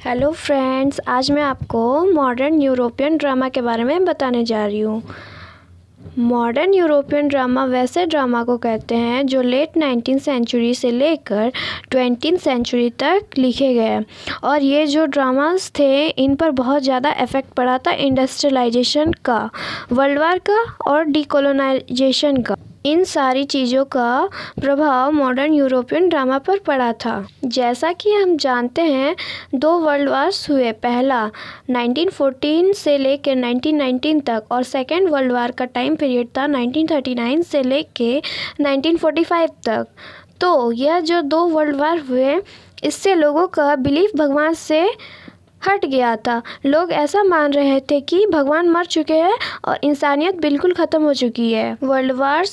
Hello friends, आज मैं आपको मॉडर्न यूरोपियन ड्रामा के बारे में बताने जा रही हूँ। मॉडर्न यूरोपियन ड्रामा वैसे ड्रामा को कहते हैं जो लेट 19th सेंचुरी से लेकर 20th सेंचुरी तक लिखे गए और ये जो ड्रामास थे इन पर बहुत ज़्यादा इफ़ेक्ट पड़ा था इंडस्ट्रियलाइजेशन का, वर्ल्ड वार का और डीकोलोनाइजेशन का। इन सारी चीज़ों का प्रभाव मॉडर्न यूरोपियन ड्रामा पर पड़ा था। जैसा कि हम जानते हैं, 2 वर्ल्ड वार्स हुए। पहला 1914 से लेकर 1919 तक और सेकेंड वर्ल्ड वार का टाइम पीरियड था 1939 से लेकर 1945 तक। तो यह जो 2 वर्ल्ड वार हुए, इससे लोगों का बिलीफ भगवान से हट गया था। लोग ऐसा मान रहे थे कि भगवान मर चुके हैं और इंसानियत बिल्कुल ख़त्म हो चुकी है। वर्ल्ड वार्स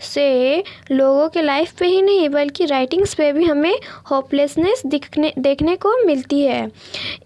से लोगों के लाइफ पे ही नहीं बल्कि राइटिंग्स पे भी हमें होपलेसनेस देखने को मिलती है।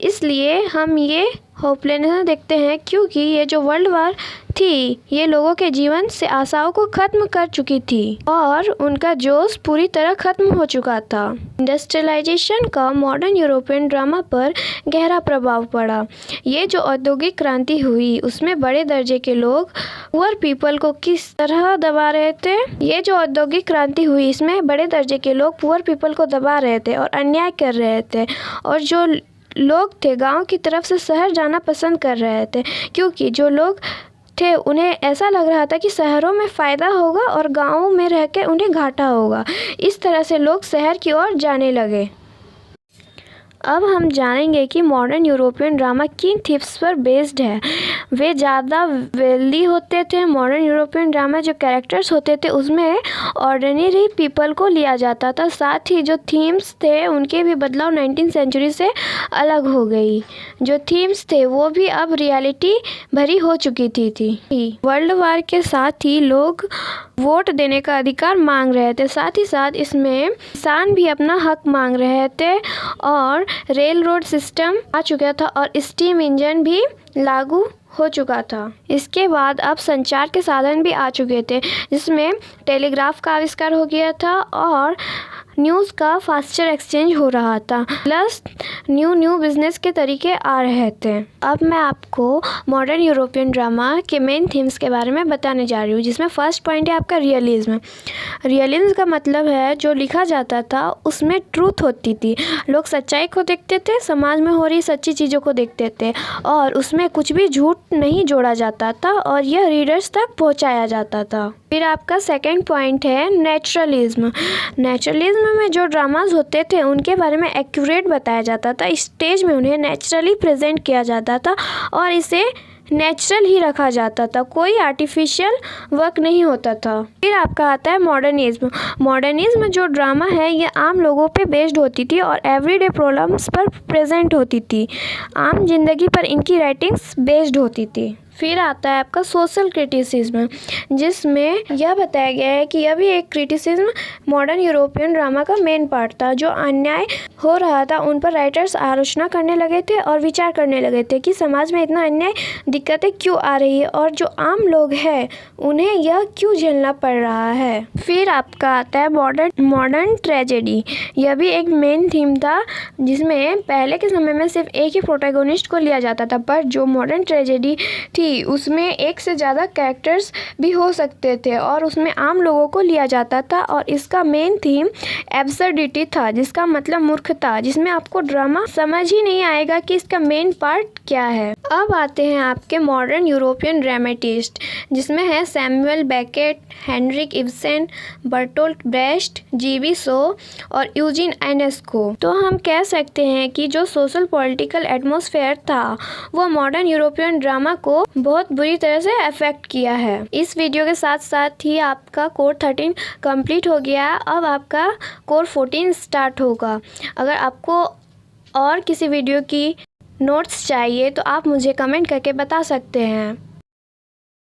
इसलिए हम ये होपलेसनेस देखते हैं क्योंकि ये जो वर्ल्ड वार थी ये लोगों के जीवन से आशाओं को ख़त्म कर चुकी थी और उनका जोश पूरी तरह ख़त्म हो चुका था। इंडस्ट्रियलाइजेशन का मॉडर्न यूरोपियन ड्रामा पर गहरा प्रभाव पड़ा। ये जो औद्योगिक क्रांति हुई उसमें बड़े दर्जे के लोग पुअर पीपल को किस तरह दबा रहे थे। ये जो औद्योगिक क्रांति हुई इसमें बड़े दर्जे के लोग पुअर पीपल को दबा रहे थे और अन्याय कर रहे थे और जो लोग थे गांव की तरफ से शहर जाना पसंद कर रहे थे क्योंकि जो लोग थे उन्हें ऐसा लग रहा था कि शहरों में फ़ायदा होगा और गाँवों में रह के उन्हें घाटा होगा। इस तरह से लोग शहर की ओर जाने लगे। अब हम जानेंगे कि मॉडर्न यूरोपियन ड्रामा किन थीम्स पर बेस्ड है। वे ज़्यादा वेल्दी होते थे। मॉडर्न यूरोपियन ड्रामा जो कैरेक्टर्स होते थे उसमें ऑर्डिनरी पीपल को लिया जाता था। साथ ही जो थीम्स थे उनके भी बदलाव 19th सेंचुरी से अलग हो गई। जो थीम्स थे वो भी अब रियलिटी भरी हो चुकी थी। वर्ल्ड वार के साथ ही लोग वोट देने का अधिकार मांग रहे थे। साथ ही साथ इसमें किसान भी अपना हक मांग रहे थे और रेल रोड सिस्टम आ चुका था और स्टीम इंजन भी लागू हो चुका था। इसके बाद अब संचार के साधन भी आ चुके थे जिसमें टेलीग्राफ का आविष्कार हो गया था और न्यूज़ का फास्टर एक्सचेंज हो रहा था, प्लस न्यू बिजनेस के तरीके आ रहे थे। अब मैं आपको मॉडर्न यूरोपियन ड्रामा के मेन थीम्स के बारे में बताने जा रही हूँ, जिसमें फर्स्ट पॉइंट है आपका रियलिज्म। रियलिज्म का मतलब है जो लिखा जाता था उसमें ट्रूथ होती थी। लोग सच्चाई को देखते थे, समाज में हो रही सच्ची चीज़ों को देखते थे और उसमें कुछ भी झूठ नहीं जोड़ा जाता था और यह रीडर्स तक पहुँचाया जाता था। फिर आपका सेकेंड पॉइंट है नेचुरलिज्म। नेचुरलिज्म में जो ड्रामाज होते थे उनके बारे में एक्यूरेट बताया जाता था। स्टेज में उन्हें नेचुरली प्रेजेंट किया जाता था और इसे नेचुरल ही रखा जाता था, कोई आर्टिफिशियल वर्क नहीं होता था। फिर आपका आता है मॉडर्निज्म। मॉडर्निज्म जो ड्रामा है ये आम लोगों पे बेस्ड होती थी और एवरीडे प्रॉब्लम्स पर प्रेजेंट होती थी। आम जिंदगी पर इनकी राइटिंग्स बेस्ड होती थी। फिर आता है आपका सोशल क्रिटिसिज्म, जिसमें यह बताया गया है कि यह भी एक क्रिटिसिज्म मॉडर्न यूरोपियन ड्रामा का मेन पार्ट था। जो अन्याय हो रहा था उन पर राइटर्स आलोचना करने लगे थे और विचार करने लगे थे कि समाज में इतना अन्याय दिक्कतें क्यों आ रही है और जो आम लोग हैं उन्हें यह क्यों झेलना पड़ रहा है। फिर आपका आता है मॉडर्न ट्रेजेडी। यह भी एक मेन थीम था जिसमें पहले के समय में सिर्फ एक ही प्रोटैगोनिस्ट को लिया जाता था, पर जो मॉडर्न ट्रेजेडी थी उसमें एक से ज़्यादा कैरेक्टर्स भी हो सकते थे और उसमें आम लोगों को लिया जाता था और इसका मेन थीम एब्सर्डिटी था, जिसका मतलब मूर्खता, जिसमें आपको ड्रामा समझ ही नहीं आएगा कि इसका मेन पार्ट क्या है। अब आते हैं आपके मॉडर्न यूरोपियन ड्रामेटिस्ट, जिसमें है Samuel Beckett, Henrik Ibsen, Bertolt Brecht, G B Shaw और यूजीन एनेस्को। तो हम कह सकते हैं कि जो सोशल पॉलिटिकल एटमॉस्फेयर था वो मॉडर्न यूरोपियन ड्रामा को बहुत बुरी तरह से अफेक्ट किया है। इस वीडियो के साथ साथ ही आपका कोर 13 कंप्लीट हो गया। अब आपका कोर 14 स्टार्ट होगा। अगर आपको और किसी वीडियो की नोट्स चाहिए तो आप मुझे कमेंट करके बता सकते हैं।